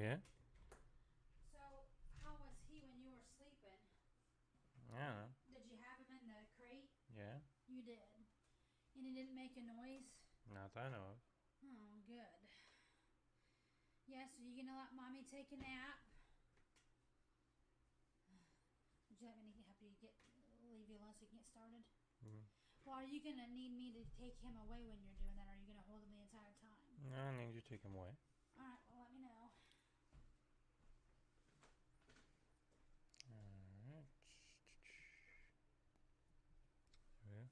Yeah? So, how was he when you were sleeping? I don't know. Did you have him in the crate? Yeah? You did. And he didn't make a noise? Not that I know of. Oh, good. Yes, are you gonna let mommy take a nap? Would you have anything help you leave you alone so you can get started? Mm. Well, are you gonna need me to take him away when you're doing that, or are you gonna hold him the entire time? No, I need you to take him away. Alright, well, let me know. Alright. Yeah.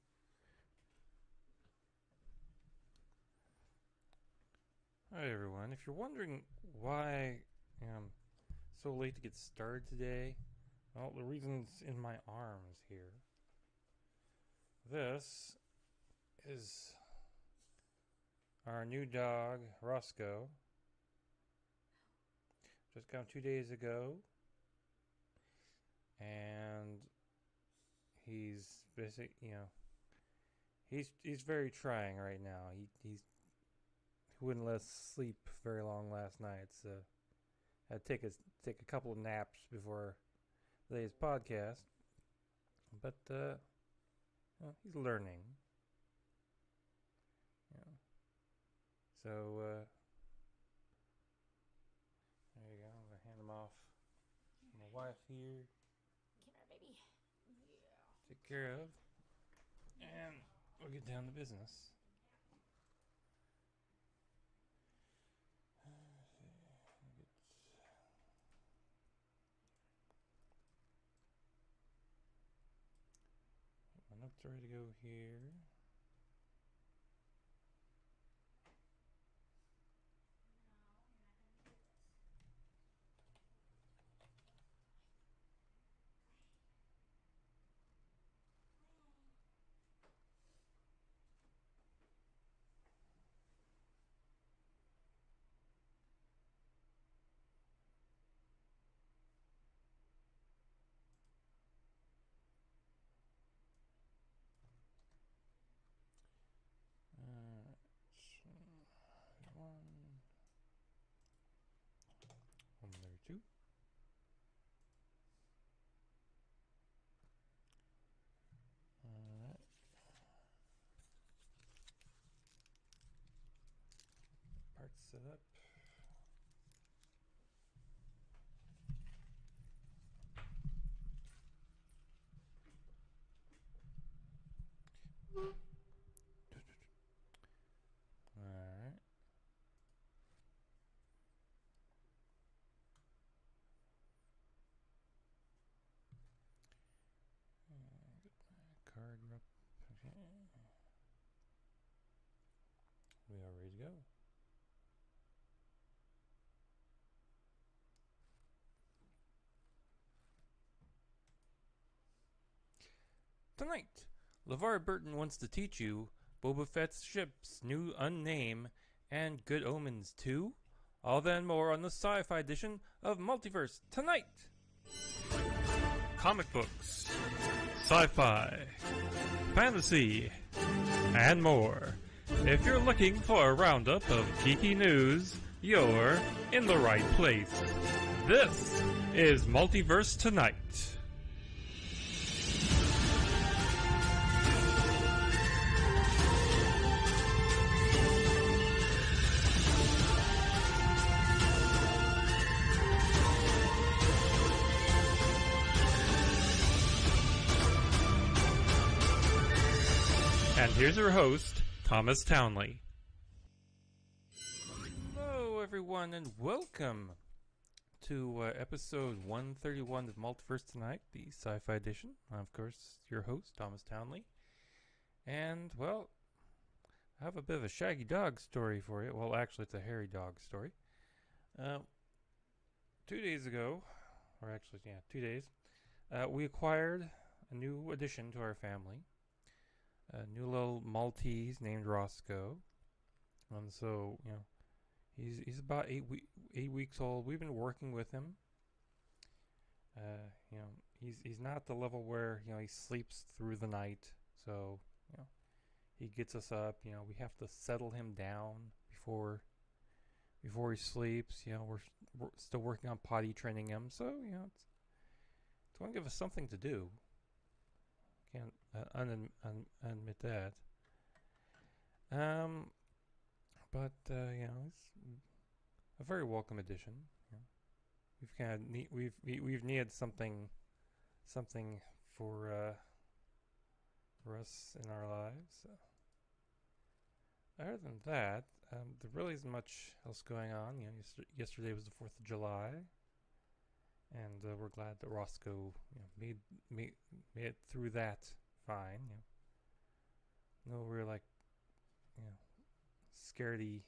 Alright, everyone. If you're wondering why I'm so late to get started today, well, the reason's in my arms here. This is our new dog, Roscoe. Just got him 2 days ago. And he's basically, he's very trying right now. He wouldn't let us sleep very long last night, so I had to take a couple of naps before today's podcast. But he's learning. Yeah. So there you go. I'm gonna hand him off to my wife here. Come here, baby. Yeah. Take care of, and we'll get down to business. My notes are ready to go here. One. There, two. Alright. Parts set up. Alright. Get my card up. Okay. We are ready to go. Tonight, LeVar Burton wants to teach you Boba Fett's ship's new unname and good omens too. All that and more on the sci-fi edition of Multiverse Tonight. Comic books, sci-fi, fantasy, and more. If you're looking for a roundup of geeky news, you're in the right place. This is Multiverse Tonight. And here's your host, Thomas Townley. Hello, everyone, and welcome to episode 131 of Multiverse Tonight, the sci-fi edition. I'm, of course, your host, Thomas Townley. And, well, I have a bit of a shaggy dog story for you. Well, actually, it's a hairy dog story. 2 days ago, or actually, 2 days, we acquired a new addition to our family. A new little Maltese named Roscoe. And so, he's about 8 weeks old. We've been working with him. He's not at the level where, he sleeps through the night. So, he gets us up. We have to settle him down before he sleeps. still working on potty training him. So it's going to give us something to do. Can't admit that. But it's a very welcome addition. We've kind of we've needed something for us in our lives. So. Other than that, there really isn't much else going on. Yesterday was the 4th of July, and we're glad that Roscoe made it through that fine. No real scaredy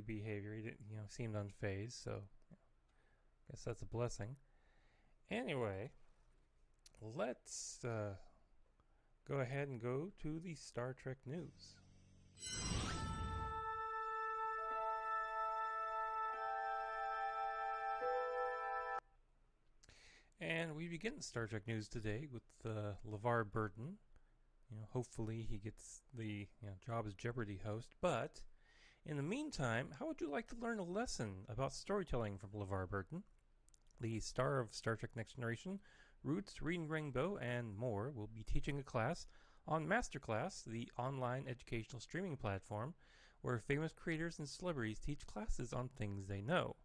behavior. He didn't seemed unfazed, so I guess that's a blessing. Anyway, let's go ahead and go to the Star Trek news. And we begin Star Trek news today with LeVar Burton. Hopefully he gets the job as Jeopardy host. But in the meantime, how would you like to learn a lesson about storytelling from LeVar Burton? The star of Star Trek Next Generation, Roots, Reading Rainbow, and more will be teaching a class on Masterclass, the online educational streaming platform where famous creators and celebrities teach classes on things they know.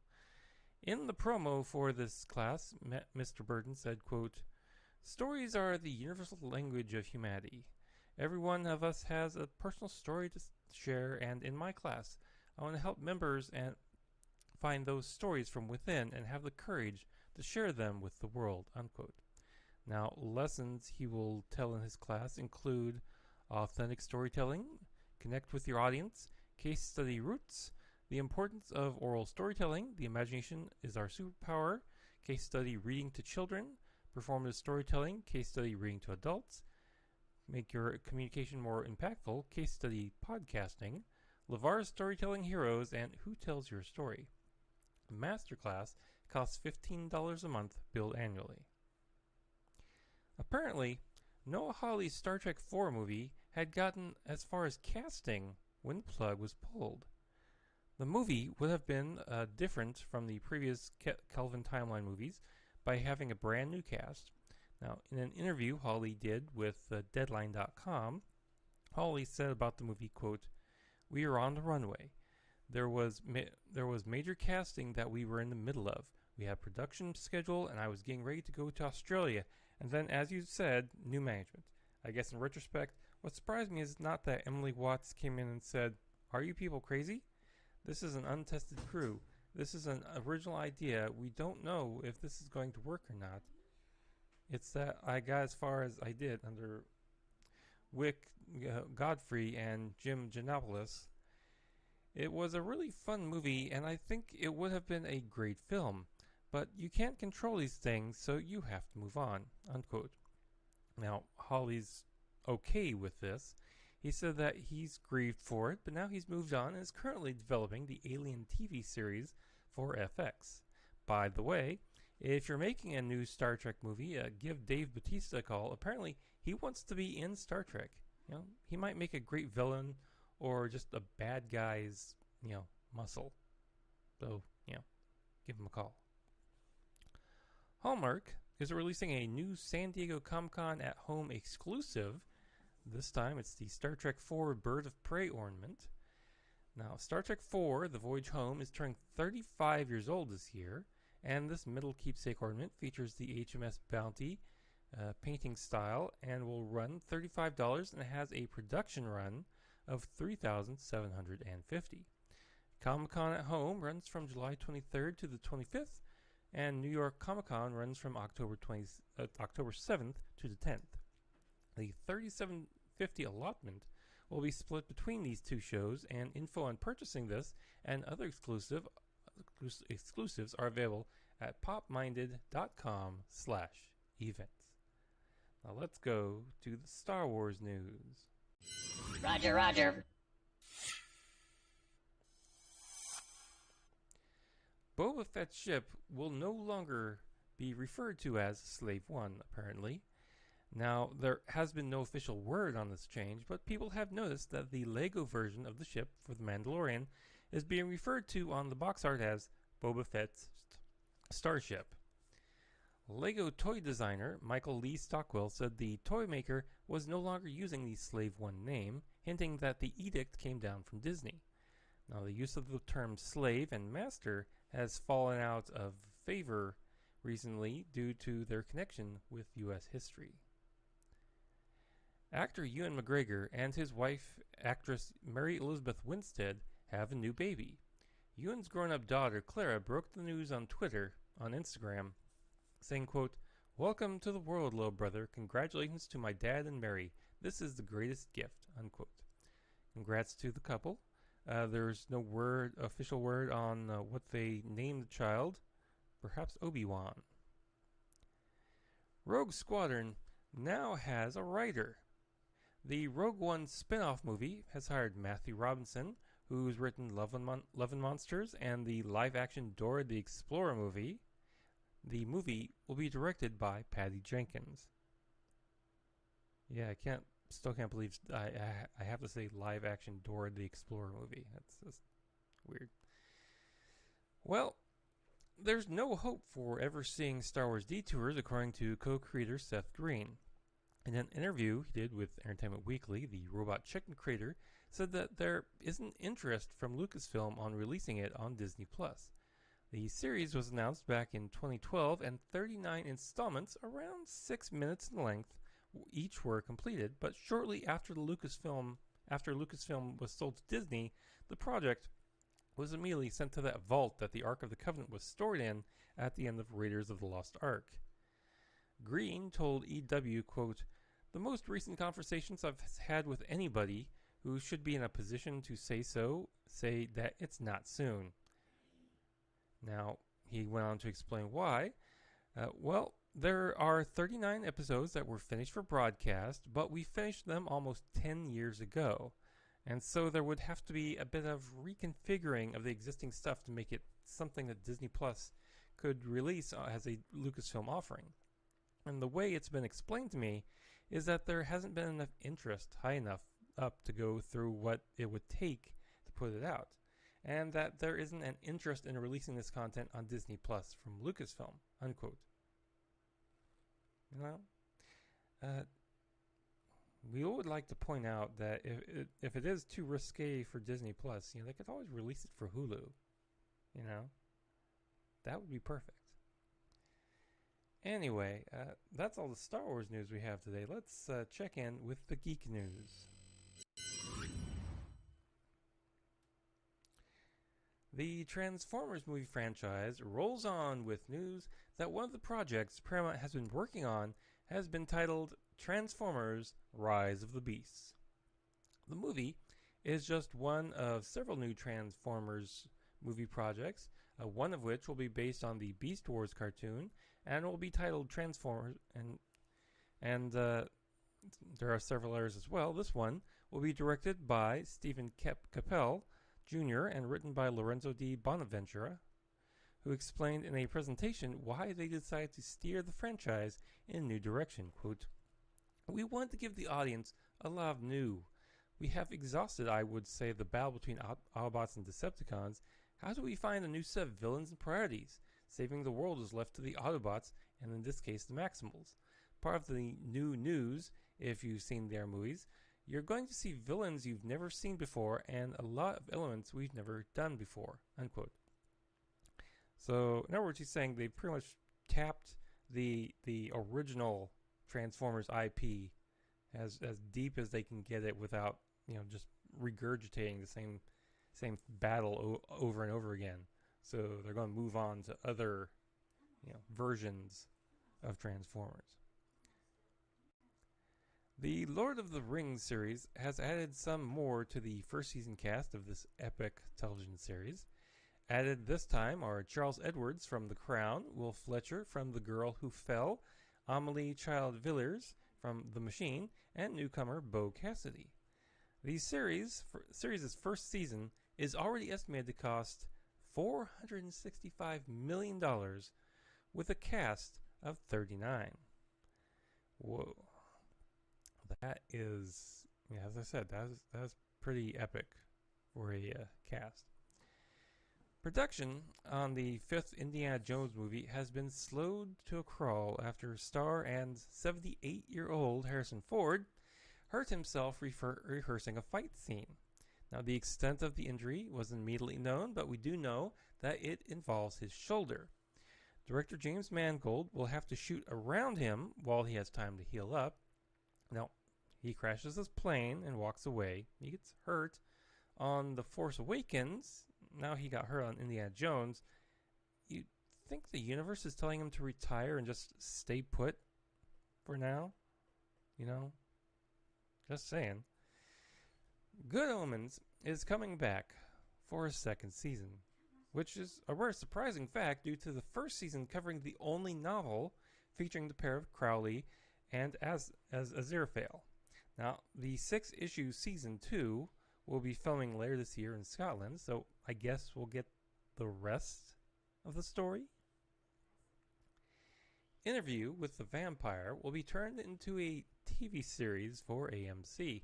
In the promo for this class, Mr. Burton said, quote, "Stories are the universal language of humanity. Every one of us has a personal story to share, and in my class, I want to help members and find those stories from within and have the courage to share them with the world," unquote. Now, lessons he will tell in his class include authentic storytelling, connect with your audience, case study roots, the importance of oral storytelling, the imagination is our superpower, case study reading to children, performative storytelling, case study reading to adults, make your communication more impactful, case study podcasting, LeVar's storytelling heroes, and who tells your story. Masterclass costs $15 a month, billed annually. Apparently, Noah Hawley's Star Trek IV movie had gotten as far as casting when the plug was pulled. The movie would have been different from the previous Kelvin Timeline movies by having a brand new cast. Now, in an interview Hawley did with Deadline.com, Hawley said about the movie, quote, "We are on the runway. There was major casting that we were in the middle of. We had production schedule, and I was getting ready to go to Australia. And then, as you said, new management. I guess in retrospect, what surprised me is not that Emily Watts came in and said, 'Are you people crazy? This is an untested crew. This is an original idea. We don't know if this is going to work or not.' It's that I got as far as I did under Wick Godfrey and Jim Giannopoulos. It was a really fun movie, and I think it would have been a great film. But you can't control these things, so you have to move on," unquote. Now, Hawley's okay with this. He said that he's grieved for it, but now he's moved on and is currently developing the Alien TV series for FX. By the way, if you're making a new Star Trek movie, give Dave Bautista a call. Apparently, he wants to be in Star Trek. He might make a great villain or just a bad guy's, muscle. So, give him a call. Hallmark is releasing a new San Diego Comic-Con at Home exclusive. This time it's the Star Trek IV Bird of Prey ornament. Now, Star Trek IV, The Voyage Home, is turning 35 years old this year, and this metal keepsake ornament features the HMS Bounty painting style and will run $35 and has a production run of $3,750. Comic-Con at Home runs from July 23rd to the 25th, and New York Comic-Con runs from October 7th to the 10th. The $37.50 allotment will be split between these two shows, and info on purchasing this and other exclusives are available at popminded.com/events. Now let's go to the Star Wars news. Roger, Roger. Boba Fett's ship will no longer be referred to as Slave One, apparently. Now, there has been no official word on this change, but people have noticed that the Lego version of the ship for The Mandalorian is being referred to on the box art as Boba Fett's starship. Lego toy designer Michael Lee Stockwell said the toy maker was no longer using the Slave One name, hinting that the edict came down from Disney. Now, the use of the term slave and master has fallen out of favor recently due to their connection with U.S. history. Actor Ewan McGregor and his wife, actress Mary Elizabeth Winstead, have a new baby. Ewan's grown-up daughter, Clara, broke the news on Instagram, saying, quote, "Welcome to the world, little brother. Congratulations to my dad and Mary. This is the greatest gift," unquote. Congrats to the couple. There's no official word on what they named the child. Perhaps Obi-Wan. Rogue Squadron now has a writer. The Rogue One spin-off movie has hired Matthew Robinson, who's written Love and Monsters and the live-action Dora the Explorer movie. The movie will be directed by Patty Jenkins. Yeah, still can't believe I have to say live-action Dora the Explorer movie. That's weird. Well, there's no hope for ever seeing Star Wars detours, according to co-creator Seth Green. In an interview he did with Entertainment Weekly, the robot chicken creator said that there isn't interest from Lucasfilm on releasing it on Disney+. The series was announced back in 2012, and 39 installments, around 6 minutes in length, each were completed. But shortly after Lucasfilm was sold to Disney, the project was immediately sent to that vault that the Ark of the Covenant was stored in at the end of Raiders of the Lost Ark. Green told EW, quote, "The most recent conversations I've had with anybody who should be in a position to say that it's not soon." Now, he went on to explain why. Well, there are 39 episodes that were finished for broadcast, but we finished them almost 10 years ago. And so there would have to be a bit of reconfiguring of the existing stuff to make it something that Disney Plus could release as a Lucasfilm offering. And the way it's been explained to me is that there hasn't been enough interest high enough up to go through what it would take to put it out. And that there isn't an interest in releasing this content on Disney Plus from Lucasfilm, unquote. We would like to point out that if it is too risque for Disney Plus, they could always release it for Hulu. That would be perfect. Anyway, that's all the Star Wars news we have today. Let's check in with the geek news. The Transformers movie franchise rolls on with news that one of the projects Paramount has been working on has been titled Transformers: Rise of the Beasts. The movie is just one of several new Transformers movie projects, one of which will be based on the Beast Wars cartoon and will be titled Transformers, and there are several others as well. This one will be directed by Stephen Capel Jr. and written by Lorenzo di Bonaventura, who explained in a presentation why they decided to steer the franchise in a new direction. Quote, "We wanted to give the audience a lot of new. We have exhausted, I would say, the battle between Autobots and Decepticons. How do we find a new set of villains and priorities? Saving the world is left to the Autobots, and in this case, the Maximals. Part of the new news, if you've seen their movies, you're going to see villains you've never seen before and a lot of elements we've never done before," unquote. So, in other words, he's saying they pretty much tapped the original Transformers IP as deep as they can get it without, just regurgitating the same battle over and over again. So they're going to move on to other, versions of Transformers. The Lord of the Rings series has added some more to the first season cast of this epic television series. Added this time are Charles Edwards from The Crown, Will Fletcher from The Girl Who Fell, Amelie Child-Villiers from The Machine, and newcomer Bo Cassidy. The series' first season is already estimated to cost $465 million with a cast of 39. Whoa. That is, as I said, that's pretty epic for a cast. Production on the fifth Indiana Jones movie has been slowed to a crawl after star and 78-year-old Harrison Ford hurt himself rehearsing a fight scene. Now, the extent of the injury wasn't immediately known, but we do know that it involves his shoulder. Director James Mangold will have to shoot around him while he has time to heal up. Now, he crashes his plane and walks away. He gets hurt on The Force Awakens. Now he got hurt on Indiana Jones. You think the universe is telling him to retire and just stay put for now? You know? Just saying. Good Omens is coming back for a second season, which is a rare surprising fact due to the first season covering the only novel featuring the pair of Crowley and Aziraphale. Now, the 6-issue season 2 will be filming later this year in Scotland, so I guess we'll get the rest of the story. Interview with the Vampire will be turned into a TV series for AMC.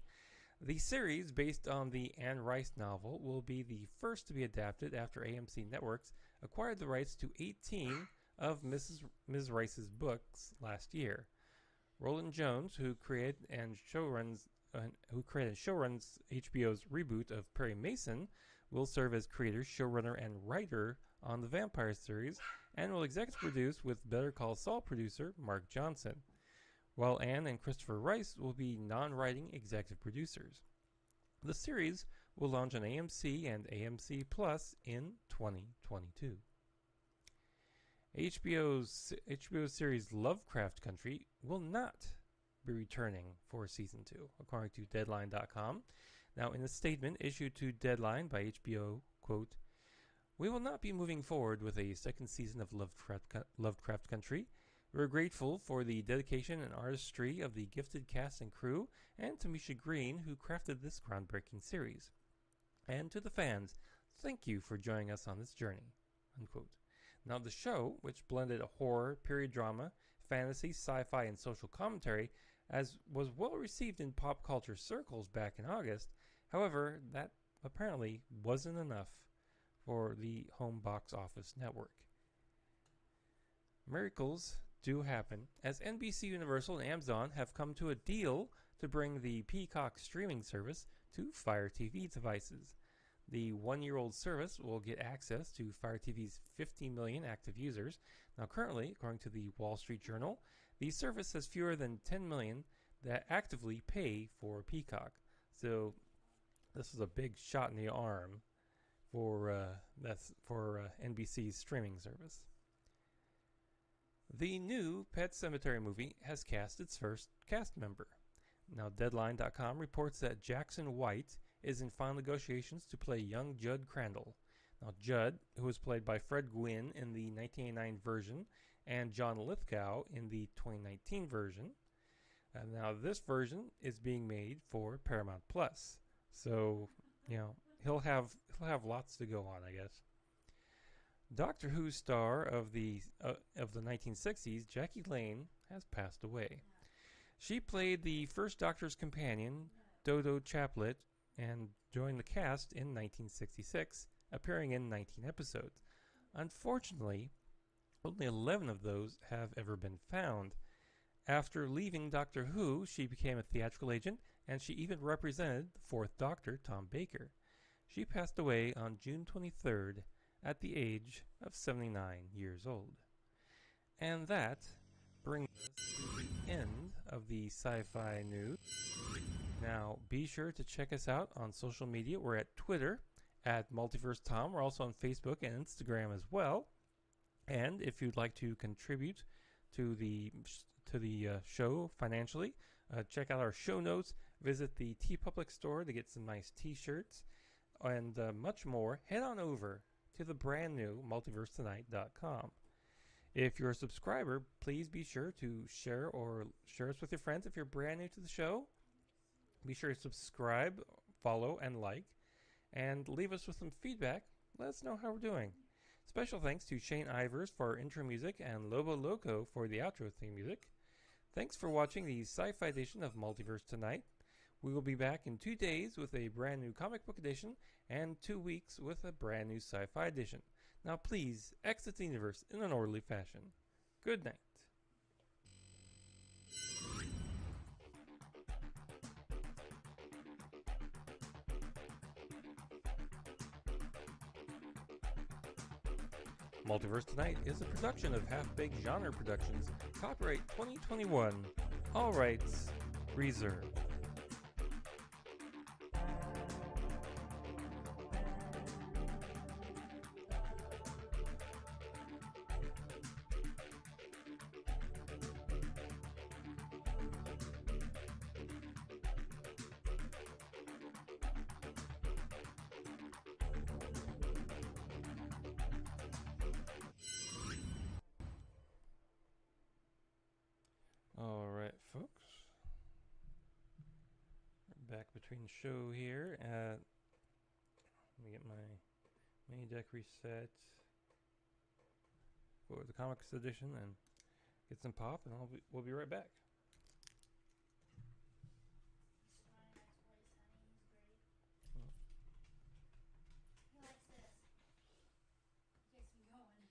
The series, based on the Anne Rice novel, will be the first to be adapted after AMC Networks acquired the rights to 18 of Ms. Rice's books last year. Roland Jones, who created and showruns HBO's reboot of Perry Mason, will serve as creator, showrunner, and writer on the Vampire series, and will executive produce with Better Call Saul producer Mark Johnson, while Anne and Christopher Rice will be non-writing executive producers. The series will launch on AMC and AMC Plus in 2022. HBO series Lovecraft Country will not be returning for season 2, according to Deadline.com. Now, in a statement issued to Deadline by HBO, quote, "We will not be moving forward with a second season of Lovecraft Country. We're grateful for the dedication and artistry of the gifted cast and crew, and to Misha Green, who crafted this groundbreaking series. And to the fans, thank you for joining us on this journey." Unquote. Now, the show, which blended horror, period drama, fantasy, sci-fi, and social commentary, as was well received in pop culture circles back in August, however, that apparently wasn't enough for the home box office network. Miracles do happen, as NBC Universal and Amazon have come to a deal to bring the Peacock streaming service to Fire TV devices. The one-year-old service will get access to Fire TV's 50 million active users. Now, currently, according to the Wall Street Journal, the service has fewer than 10 million that actively pay for Peacock. So, this is a big shot in the arm for NBC's streaming service. The new Pet Sematary movie has cast its first cast member. Now, Deadline.com reports that Jackson White is in final negotiations to play young Judd Crandall. Now, Judd, who was played by Fred Gwynne in the 1989 version and John Lithgow in the 2019 version. Now, this version is being made for Paramount Plus, so he'll have lots to go on, I guess. Doctor Who star of the 1960s, Jackie Lane, has passed away. She played the first Doctor's companion, Dodo Chaplet, and joined the cast in 1966, appearing in 19 episodes. Unfortunately, only 11 of those have ever been found. After leaving Doctor Who, she became a theatrical agent, and she even represented the fourth Doctor, Tom Baker. She passed away on June 23rd at the age of 79 years old. And that brings us to the end of the sci-fi news. Now, be sure to check us out on social media. We're at Twitter at Multiverse Tom. We're also on Facebook and Instagram as well. And if you'd like to contribute to the show financially, check out our show notes. Visit the TeePublic store to get some nice T-shirts and much more. Head on over to the brand new MultiverseTonight.com. If you're a subscriber, please be sure to share us with your friends. If you're brand new to the show, be sure to subscribe, follow, and like, and leave us with some feedback. Let us know how we're doing. Special thanks to Shane Ivers for our intro music and Lobo Loco for the outro theme music. Thanks for watching the sci-fi edition of Multiverse Tonight. We will be back in 2 days with a brand new comic book edition and 2 weeks with a brand new sci fi edition. Now, please exit the universe in an orderly fashion. Good night. Multiverse Tonight is a production of Half Baked Genre Productions, copyright 2021. All rights reserved. All right, folks. We're back between the show here. Let me get my mini deck reset for the comics edition and get some pop, and we'll be right back. He likes this. Gets me going.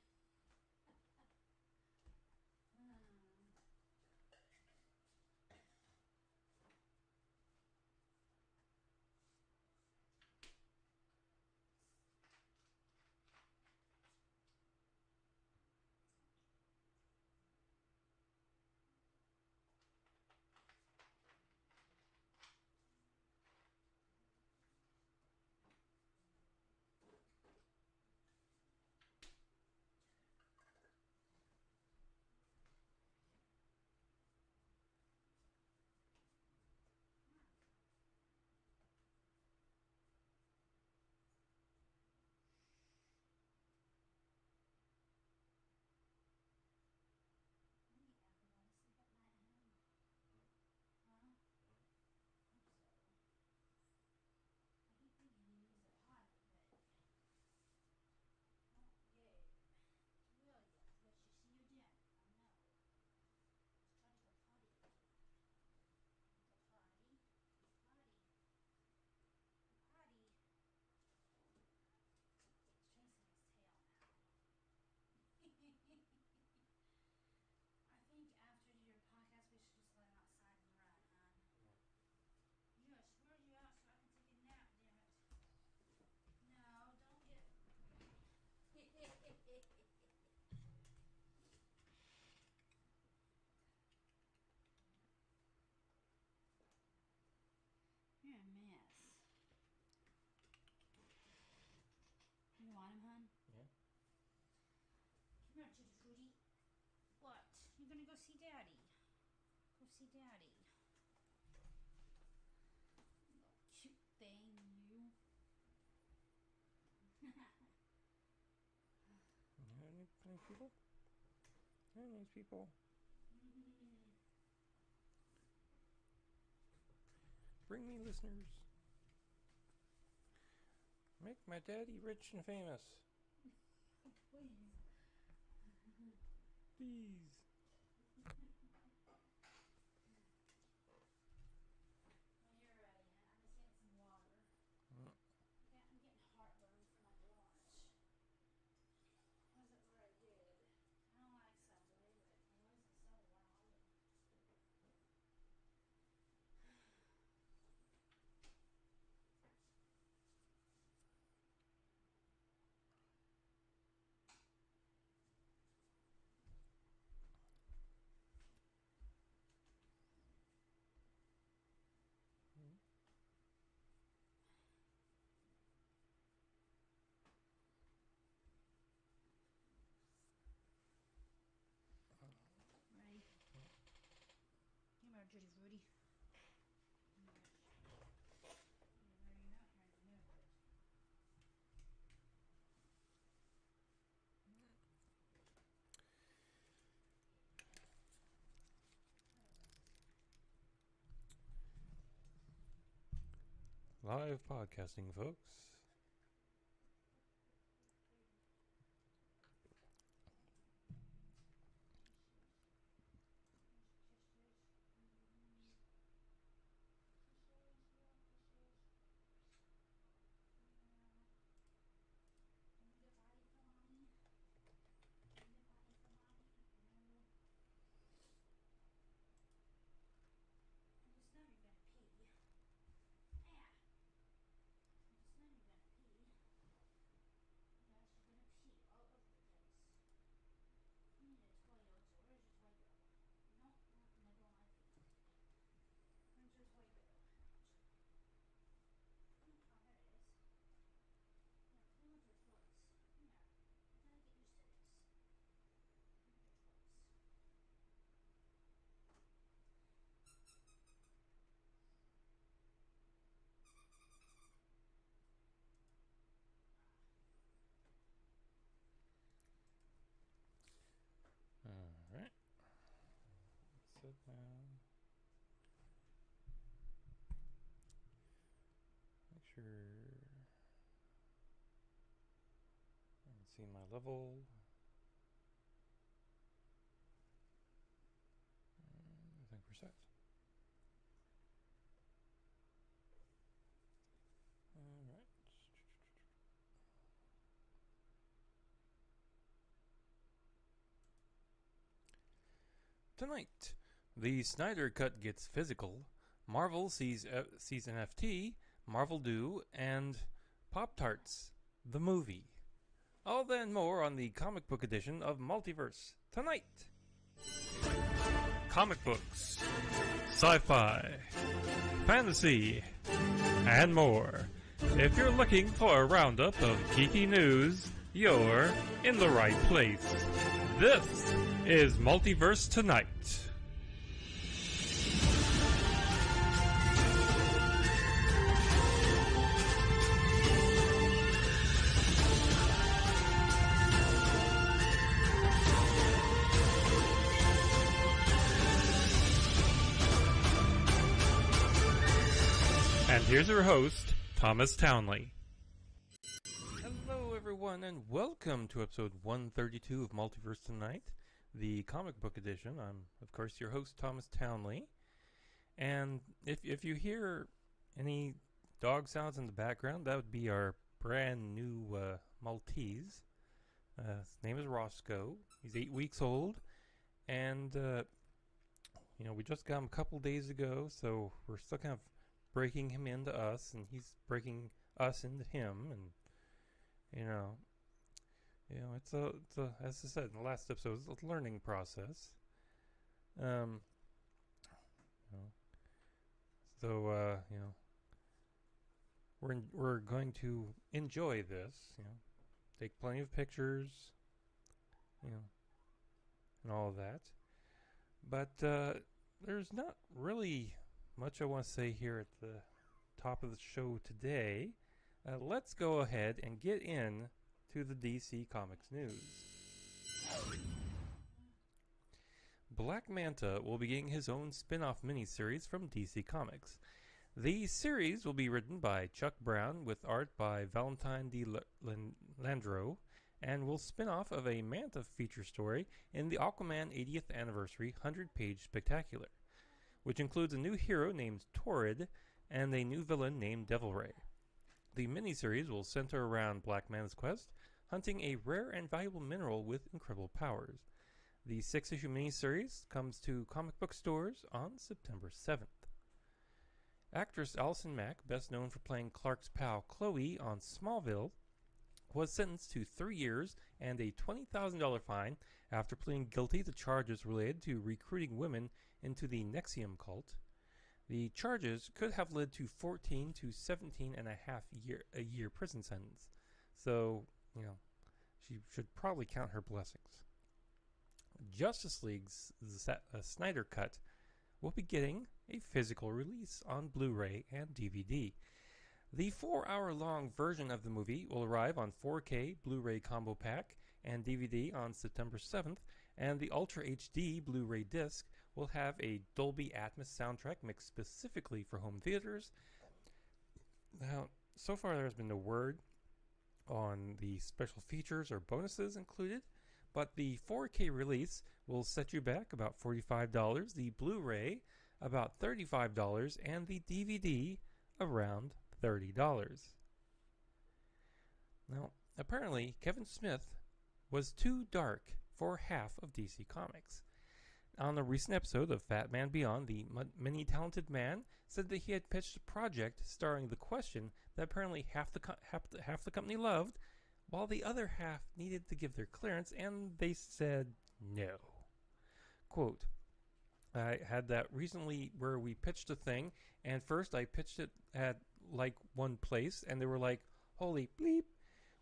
I think after your podcast, we should just let him outside and run, huh? Yes, where's you out so I can take a nap, damn it. No, don't get. You're a mess. You want him, hun? Yeah. Come here, Judy Fruity. What? You're gonna go see Daddy. Go see Daddy. Little cute thing, you. Any people? Any people? Bring me listeners. Make my daddy rich and famous. Please. Please. When you're ready, hun. I'm just getting some water. Mm. Yeah, I'm getting heartburn from my lunch. Wasn't very good. I don't like Subway, but it wasn't so loud. Ready? Come here, Judy Fruity. Live podcasting, folks. Make sure I can see my level. I think we're set. Alright. Tonight, the Snyder Cut gets physical, Marvel sees NFT, Marvel Do, and Pop-Tarts, the movie. All that and more on the comic book edition of Multiverse Tonight. Comic books, sci-fi, fantasy, and more. If you're looking for a roundup of geeky news, you're in the right place. This is Multiverse Tonight. And here's your host, Thomas Townley. Hello, everyone, and welcome to episode 132 of Multiverse Tonight, the comic book edition. I'm, of course, your host, Thomas Townley. And if you hear any dog sounds in the background, that would be our brand new Maltese. His name is Roscoe. He's 8 weeks old. And, we just got him a couple days ago, so we're still kind of breaking him into us, and he's breaking us into him, and it's a as I said in the last episode, it's a learning process. We're going to enjoy this, take plenty of pictures, and all of that, but there's not really much I want to say here at the top of the show today. Let's go ahead and get in to the DC Comics news. Black Manta will be getting his own spin-off miniseries from DC Comics. The series will be written by Chuck Brown with art by Valentine D. Landro and will spin off of a Manta feature story in the Aquaman 80th Anniversary 100-page spectacular, which includes a new hero named Torrid and a new villain named Devil Ray. The miniseries will center around Black Manta's quest, hunting a rare and valuable mineral with incredible powers. The 6-issue miniseries comes to comic book stores on September 7th. Actress Allison Mack, best known for playing Clark's pal Chloe on Smallville, was sentenced to 3 years and a $20,000 fine after pleading guilty to charges related to recruiting women into the Nexium cult. The charges could have led to 14 to 17 and a year prison sentence. So, she should probably count her blessings. Justice League's Snyder Cut will be getting a physical release on Blu-ray and DVD. The 4-hour-long version of the movie will arrive on 4K Blu-ray combo pack and DVD on September 7th, and the Ultra HD Blu-ray disc will have a Dolby Atmos soundtrack mixed specifically for home theaters. Now, so far there's been no word on the special features or bonuses included, but the 4K release will set you back about $45, the Blu-ray about $35, and the DVD around $30. Now, apparently, Kevin Smith was too dark for half of DC Comics. On a recent episode of Fat Man Beyond, the many-talented man said that he had pitched a project starring The Question that apparently half the company loved, while the other half needed to give their clearance, and they said no. Quote, I had that recently where we pitched a thing, and first I pitched it at like one place, and they were like, holy bleep,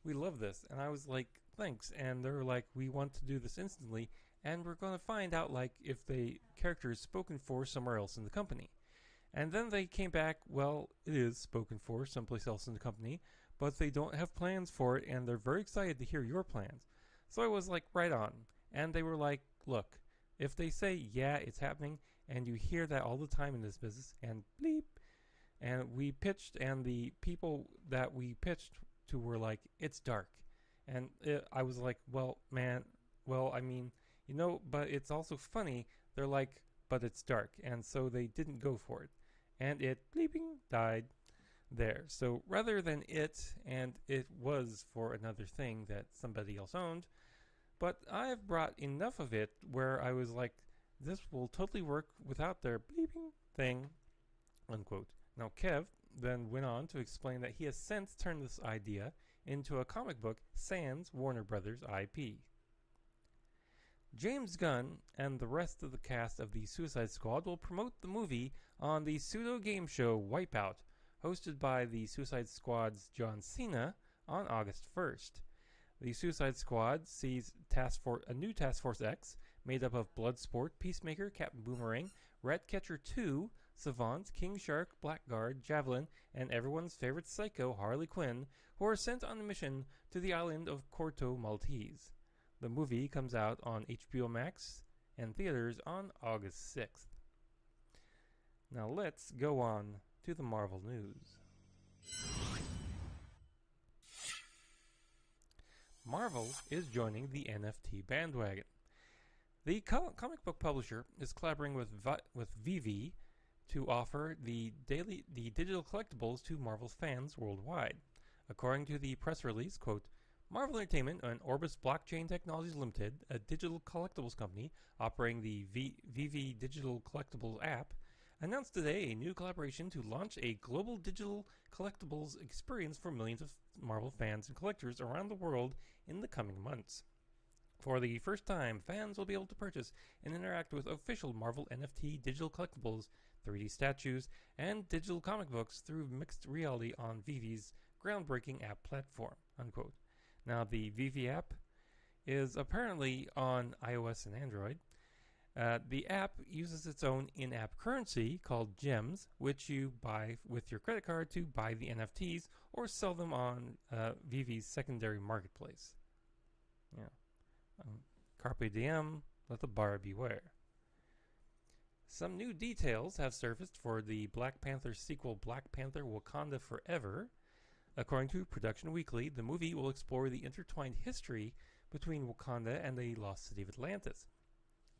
we love this. And I was like, thanks. And they were like, we want to do this instantly, and we're going to find out like if the character is spoken for somewhere else in the company. And then they came back, well, it is spoken for someplace else in the company, but they don't have plans for it, and they're very excited to hear your plans. So I was like, right on. And they were like, look, if they say, yeah, it's happening, and you hear that all the time in this business. And bleep. And we pitched, and the people that we pitched to were like, "It's dark," and I was like, "Well, man, well, I mean, but it's also funny." They're like, "But it's dark," and so they didn't go for it, and it bleeping died there. So rather than it, and it was for another thing that somebody else owned, but I've brought enough of it where I was like, "This will totally work without their bleeping thing," unquote. Now, Kev then went on to explain that he has since turned this idea into a comic book sans Warner Brothers IP. James Gunn and the rest of the cast of the Suicide Squad will promote the movie on the pseudo game show Wipeout, hosted by the Suicide Squad's John Cena on August 1st. The Suicide Squad sees a new Task Force X made up of Bloodsport, Peacemaker, Captain Boomerang, Ratcatcher 2, Savant, King Shark, Blackguard, Javelin, and everyone's favorite psycho, Harley Quinn, who are sent on a mission to the island of Corto Maltese. The movie comes out on HBO Max and theaters on August 6th. Now let's go on to the Marvel news. Marvel is joining the NFT bandwagon. The comic book publisher is collaborating with VV to offer the digital collectibles to Marvel's fans worldwide. According to the press release, quote, Marvel Entertainment and Orbis Blockchain Technologies Limited, a digital collectibles company operating the VV Digital Collectibles app, announced today a new collaboration to launch a global digital collectibles experience for millions of Marvel fans and collectors around the world in the coming months. For the first time, fans will be able to purchase and interact with official Marvel NFT digital collectibles, 3D statues, and digital comic books through mixed reality on VV's groundbreaking app platform, unquote. Now, the VV app is apparently on iOS and Android. The app uses its own in-app currency called gems, which you buy with your credit card to buy the NFTs or sell them on VV's secondary marketplace. Yeah. Carpe diem, let the buyer beware. Some new details have surfaced for the Black Panther sequel Black Panther Wakanda Forever. According to Production Weekly, the movie will explore the intertwined history between Wakanda and the lost city of Atlantis.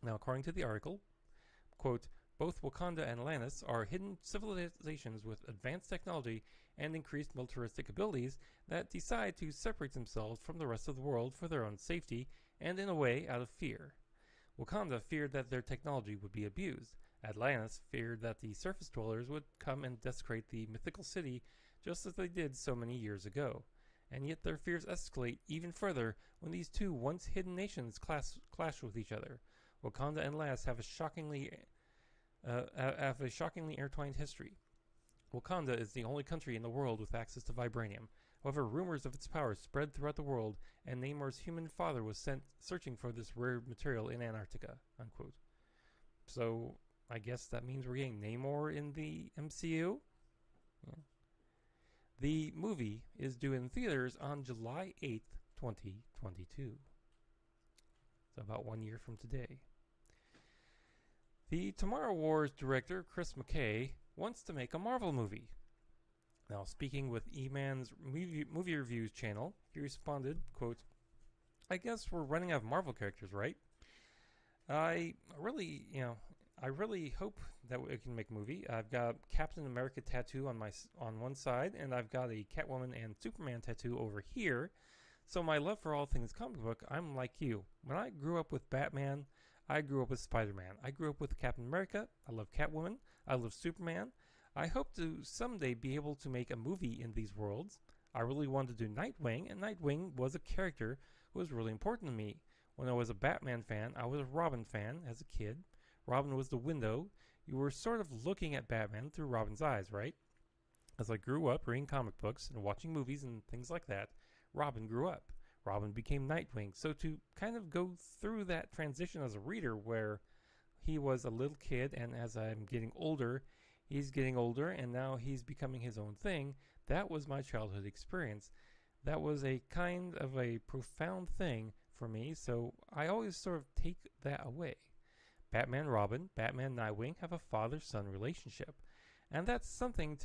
Now, according to the article, quote, both Wakanda and Atlantis are hidden civilizations with advanced technology and increased militaristic abilities that decide to separate themselves from the rest of the world for their own safety and, in a way, out of fear. Wakanda feared that their technology would be abused. Atlantis feared that the surface dwellers would come and desecrate the mythical city just as they did so many years ago. And yet their fears escalate even further when these two once hidden nations clash with each other. Wakanda and Atlantis have a shockingly intertwined history. Wakanda is the only country in the world with access to vibranium. However, rumors of its power spread throughout the world, and Namor's human father was sent searching for this rare material in Antarctica, unquote. So, I guess that means we're getting Namor in the MCU? Yeah. The movie is due in theaters on July 8th, 2022. So about 1 year from today. The Tomorrow Wars director, Chris McKay, wants to make a Marvel movie. Now, speaking with E-Man's movie reviews channel, he responded, quote, I guess we're running out of Marvel characters, right? I really hope that we can make a movie. I've got Captain America tattoo on one side, and I've got a Catwoman and Superman tattoo over here. So my love for all things comic book, I'm like you. When I grew up with Batman, I grew up with Spider-Man. I grew up with Captain America. I love Catwoman. I love Superman. I hope to someday be able to make a movie in these worlds. I really wanted to do Nightwing, and Nightwing was a character who was really important to me. When I was a Batman fan, I was a Robin fan as a kid. Robin was the window. You were sort of looking at Batman through Robin's eyes, right? As I grew up reading comic books and watching movies and things like that, Robin grew up. Robin became Nightwing. So to kind of go through that transition as a reader where he was a little kid and as I'm getting older, he's getting older and now he's becoming his own thing, that was my childhood experience. That was a kind of a profound thing for me, so I always sort of take that away. Batman Robin, Batman Nightwing have a father-son relationship. And that's something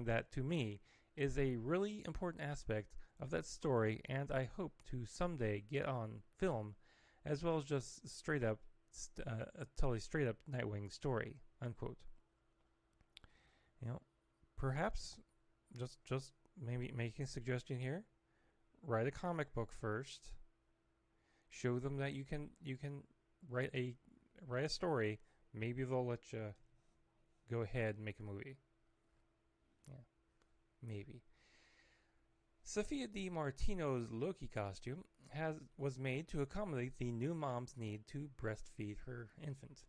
that to me is a really important aspect of that story, and I hope to someday get on film, as well as just straight up tell a straight up Nightwing story. Unquote. You know, perhaps just maybe making a suggestion here. Write a comic book first. Show them that you can write a story. Maybe they'll let you go ahead and make a movie. Yeah, maybe. Sophia Di Martino's Loki costume was made to accommodate the new mom's need to breastfeed her infant.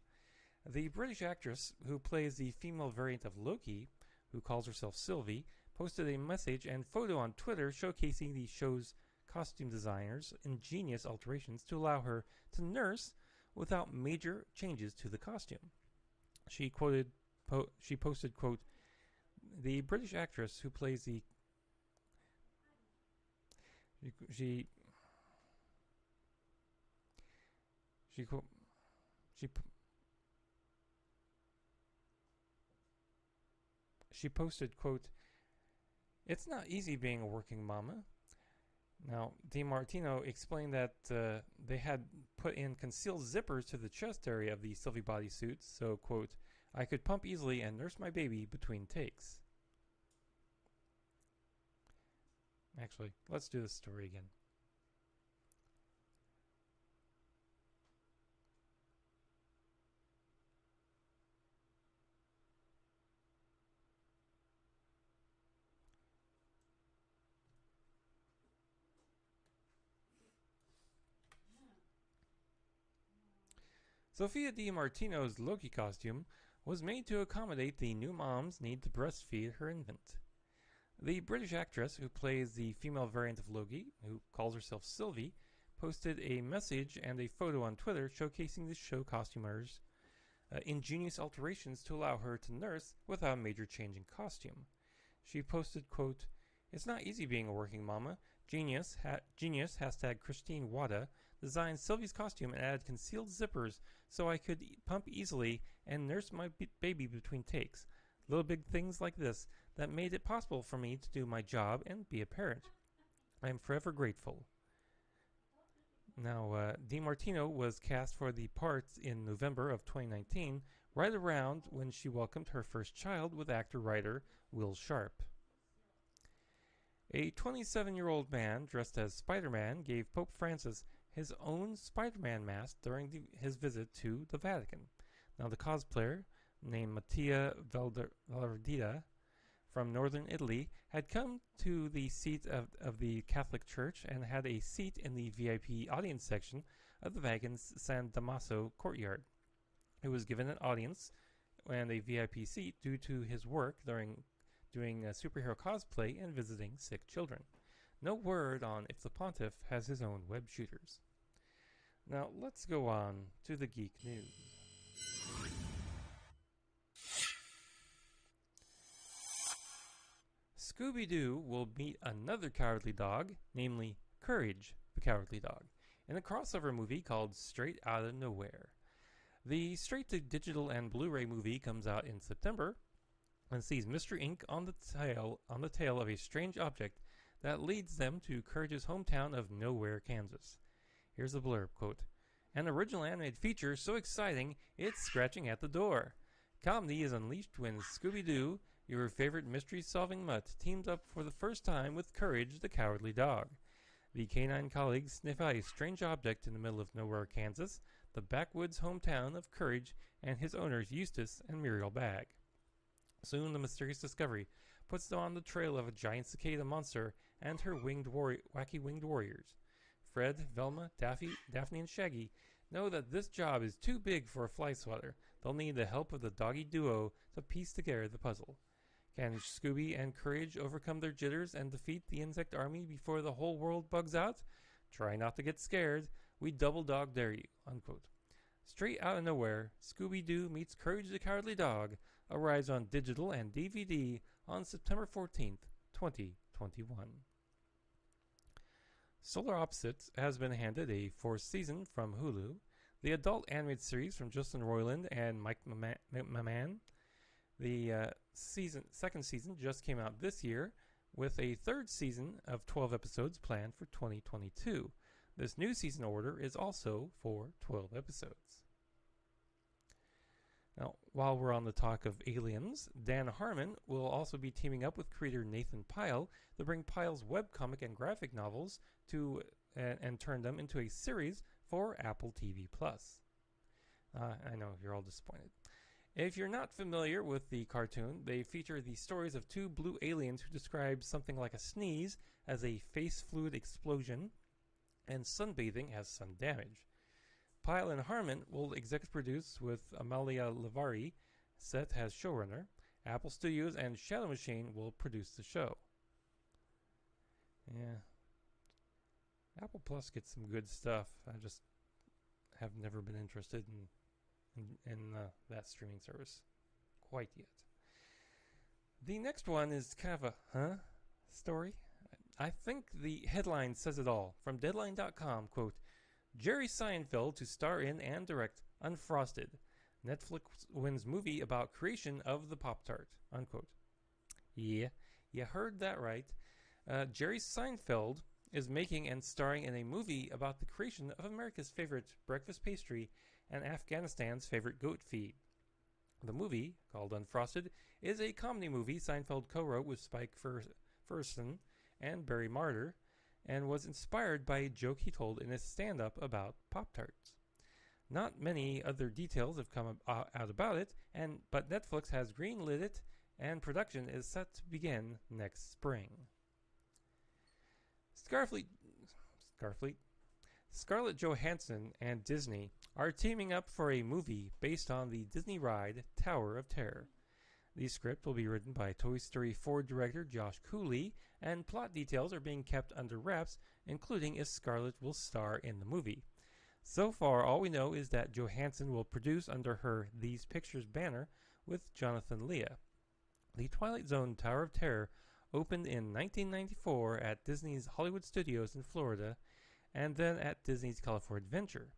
The British actress who plays the female variant of Loki, who calls herself Sylvie, posted a message and photo on Twitter showcasing the show's costume designers' ingenious alterations to allow her to nurse without major changes to the costume. She posted, quote, "The British actress who plays the she she she she posted, quote, "It's not easy being a working mama." Now, DiMartino explained that they had put in concealed zippers to the chest area of the Sylvie bodysuit, so, quote, "I could pump easily and nurse my baby between takes." Actually, let's do this story again. Sophia Di Martino's Loki costume was made to accommodate the new mom's need to breastfeed her infant. The British actress who plays the female variant of Loki, who calls herself Sylvie, posted a message and a photo on Twitter showcasing the show costumers' ingenious alterations to allow her to nurse without a major change in costume. She posted, quote, "It's not easy being a working mama. Genius hashtag Christine Wada designed Sylvie's costume and added concealed zippers so I could pump easily and nurse my baby between takes. Little big things like this that made it possible for me to do my job and be a parent. I am forever grateful." Now, DiMartino was cast for the part in November of 2019, right around when she welcomed her first child with actor-writer Will Sharp. A 27-year-old man dressed as Spider-Man gave Pope Francis his own Spider-Man mask during his visit to the Vatican. Now, the cosplayer, named Mattia Valverdita, from northern Italy, had come to the seat of the Catholic Church and had a seat in the VIP audience section of the Vatican's San Damaso courtyard. He was given an audience and a VIP seat due to his work doing superhero cosplay and visiting sick children. No word on if the pontiff has his own web shooters. Now, let's go on to the geek news. Scooby-Doo will meet another cowardly dog, namely Courage, the Cowardly Dog, in a crossover movie called Straight Outta Nowhere. The straight-to-digital and Blu-ray movie comes out in September and sees Mr. Ink on the tail of a strange object that leads them to Courage's hometown of Nowhere, Kansas. Here's the blurb, quote, "An original animated feature so exciting it's scratching at the door. Comedy is unleashed when Scooby-Doo, your favorite mystery-solving mutt, teams up for the first time with Courage, the Cowardly Dog. The canine colleagues sniff out a strange object in the middle of Nowhere, Kansas, the backwoods hometown of Courage and his owners Eustace and Muriel Bagg. Soon the mysterious discovery puts them on the trail of a giant cicada monster and her wacky winged warriors. Fred, Velma, Daphne, and Shaggy know that this job is too big for a fly swatter. They'll need the help of the doggy duo to piece together the puzzle. Can Scooby and Courage overcome their jitters and defeat the insect army before the whole world bugs out? Try not to get scared. We double dog dare you." Unquote. Straight Outta Nowhere, Scooby-Doo Meets Courage the Cowardly Dog arrives on digital and DVD on September 14th, 2021. Solar Opposites has been handed a fourth season from Hulu. The adult animated series from Justin Roiland and Mike Maman. The second season just came out this year, with a third season of 12 episodes planned for 2022. This new season order is also for 12 episodes. Now, while we're on the talk of aliens, Dan Harmon will also be teaming up with creator Nathan Pyle to bring Pyle's webcomic and graphic novels to and turn them into a series for Apple TV+. I know you're all disappointed. If you're not familiar with the cartoon, they feature the stories of two blue aliens who describe something like a sneeze as a face fluid explosion and sunbathing as sun damage. Pyle and Harmon will executive produce with Amalia Lavari set as showrunner. Apple Studios and Shadow Machine will produce the show. Yeah. Apple Plus gets some good stuff. I just have never been interested in that streaming service quite yet. The next one is kind of a story. I think the headline says it all. From Deadline.com, quote, Jerry Seinfeld to star in and direct Unfrosted. Netflix wins movie about creation of the Pop-Tart, unquote. Yeah, you heard that right. Jerry Seinfeld is making and starring in a movie about the creation of America's favorite breakfast pastry and Afghanistan's favorite goat feed. The movie, called Unfrosted, is a comedy movie Seinfeld co-wrote with Spike Ferguson and Barry Marder, and was inspired by a joke he told in his stand-up about Pop-Tarts. Not many other details have come out about it, but Netflix has greenlit it, and production is set to begin next spring. Scarlett Johansson and Disney are teaming up for a movie based on the Disney ride Tower of Terror. The script will be written by Toy Story 4 director Josh Cooley, and plot details are being kept under wraps, including if Scarlett will star in the movie. So far, all we know is that Johansson will produce under her These Pictures banner with Jonathan Leah. The Twilight Zone Tower of Terror opened in 1994 at Disney's Hollywood Studios in Florida, and then at Disney's California Adventure.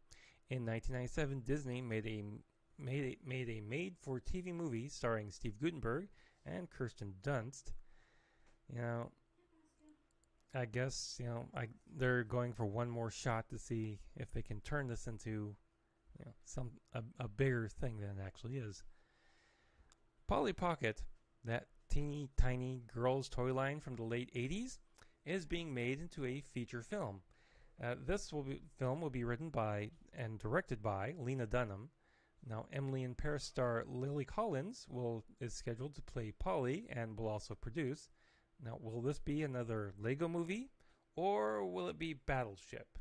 In 1997, Disney made a made-for-TV movie starring Steve Guttenberg and Kirsten Dunst. You know, I guess they're going for one more shot to see if they can turn this into a bigger thing than it actually is. Polly Pocket, that teeny tiny girl's toy line from the late 80s, is being made into a feature film. This film will be written by and directed by Lena Dunham. Now, Emily in Paris star Lily Collins is scheduled to play Polly and will also produce. Now, will this be another Lego movie, or will it be Battleship?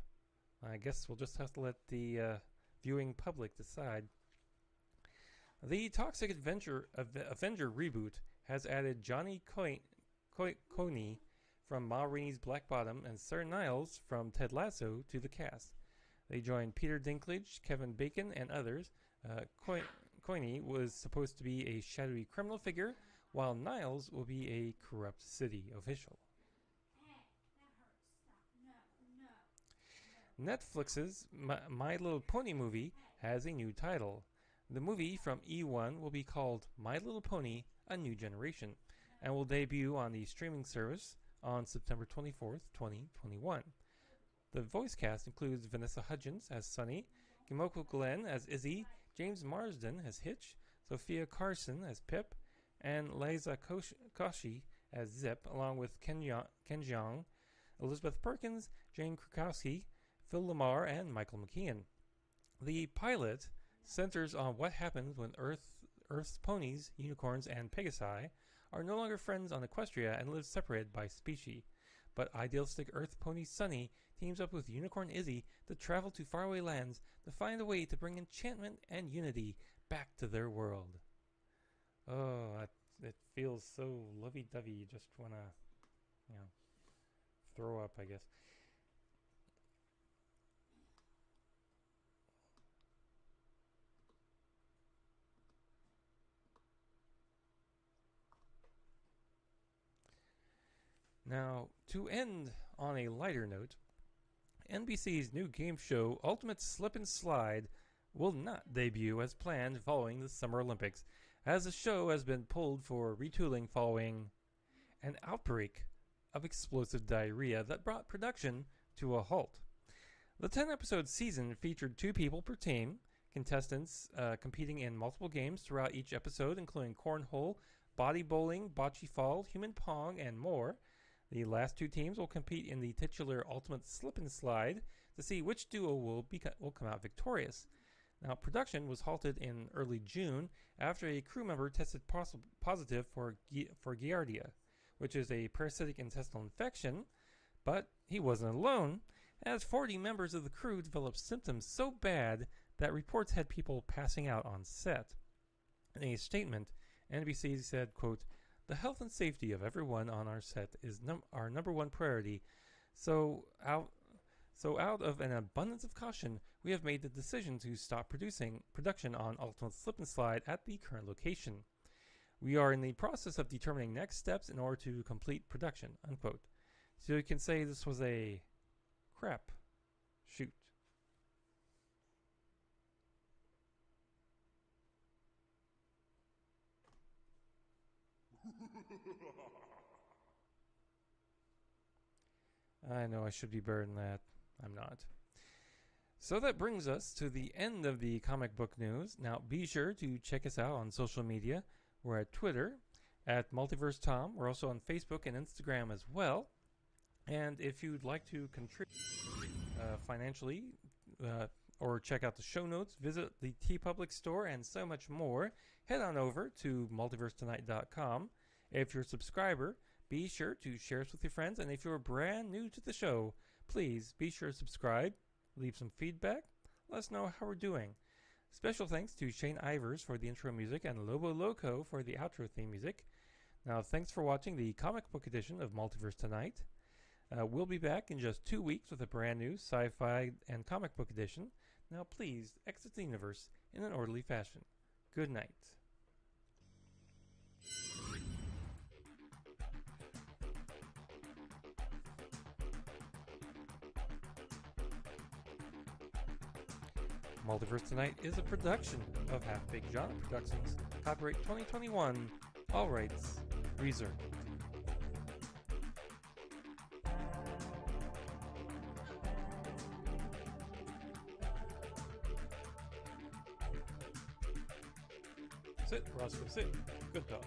I guess we'll just have to let the viewing public decide. The Toxic Avenger reboot has added Johnny Coney from Ma Rainey's Black Bottom and Sarah Niles from Ted Lasso to the cast. They joined Peter Dinklage, Kevin Bacon, and others. Coney was supposed to be a shadowy criminal figure, while Niles will be a corrupt city official. Netflix's My Little Pony movie has a new title. The movie from E1 will be called My Little Pony: A New Generation, and will debut on the streaming service on September 24th, 2021. The voice cast includes Vanessa Hudgens as Sunny, Kimoko Glenn as Izzy, James Marsden as Hitch, Sophia Carson as Pip, and Liza Koshy as Zip, along with Ken Jeong, Elizabeth Perkins, Jane Krakowski, Phil Lamar, and Michael McKean. The pilot centers on what happens when Earth's ponies, unicorns, and pegasi are no longer friends on Equestria and live separated by species. But idealistic Earth pony Sunny teams up with Unicorn Izzy to travel to faraway lands to find a way to bring enchantment and unity back to their world. Oh, it feels so lovey-dovey. You just want to, throw up, I guess. Now, to end on a lighter note, NBC's new game show Ultimate Slip and Slide will not debut as planned following the Summer Olympics, as the show has been pulled for retooling following an outbreak of explosive diarrhea that brought production to a halt. The 10 episode season featured 2 people per team, contestants competing in multiple games throughout each episode, including cornhole, body bowling, bocce fall, human pong, and more. The last 2 teams will compete in the titular Ultimate Slip and Slide to see which duo will come out victorious. Now, production was halted in early June after a crew member tested positive for Giardia, which is a parasitic intestinal infection, but he wasn't alone, as 40 members of the crew developed symptoms so bad that reports had people passing out on set. In a statement, NBC said, quote, "The health and safety of everyone on our set is our number one priority, so out of an abundance of caution, we have made the decision to stop production on Ultimate Slip and Slide at the current location. We are in the process of determining next steps in order to complete production," unquote. So you can say this was a crap shoot. I know I should be better than that. I'm not. So that brings us to the end of the comic book news. Now be sure to check us out on social media. We're at Twitter at Multiverse Tom. We're also on Facebook and Instagram as well. And if you'd like to contribute financially or check out the show notes, visit the TeePublic store, and so much more, head on over to multiversetonight.com. If you're a subscriber, be sure to share us with your friends. And if you're brand new to the show, please be sure to subscribe, leave some feedback, let us know how we're doing. Special thanks to Shane Ivers for the intro music and Lobo Loco for the outro theme music. Now, thanks for watching the comic book edition of Multiverse Tonight. We'll be back in just 2 weeks with a brand new sci-fi and comic book edition. Now, please exit the universe in an orderly fashion. Good night. Multiverse Tonight is a production of Half Baked Genre Productions. Copyright 2021. All rights reserved. Sit, Roscoe, sit. Good dog.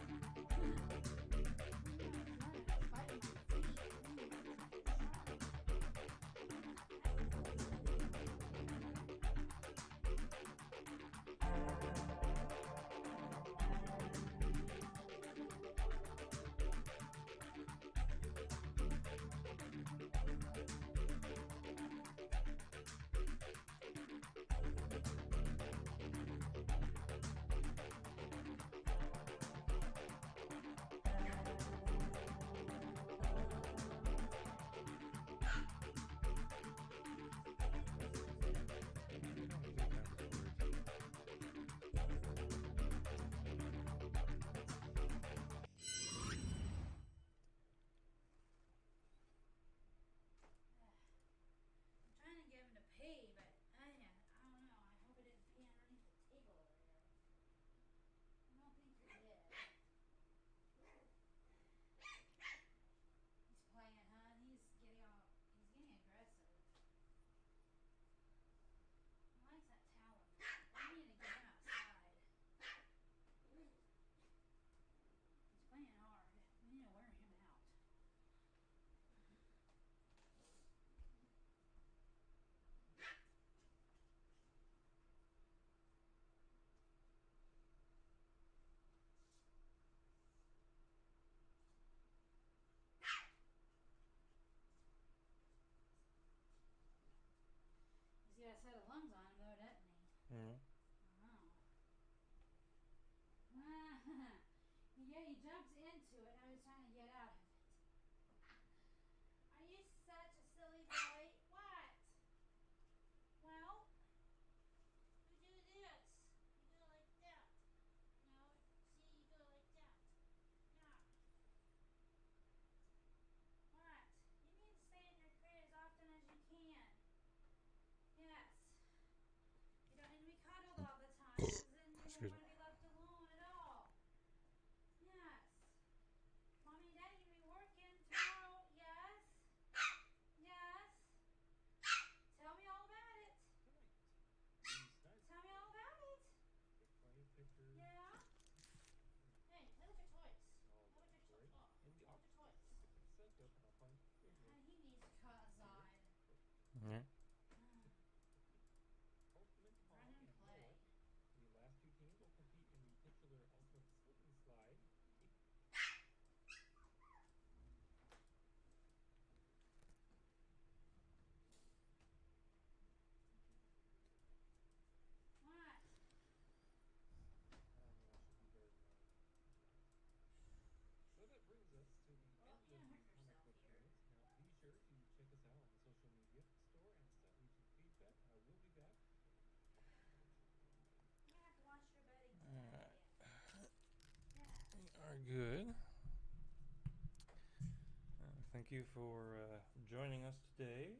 He's got a set of lungs on him, though, doesn't he? Mm. Oh. Yeah, he jumps into it. I was trying to get out of it. Are you such a silly boy? What? Well, you do this. You go like that. No, see, you go like that. Yeah. What? You need to stay in your crate as often as you can. Yes. You don't need to be caught Good. Thank you for joining us today.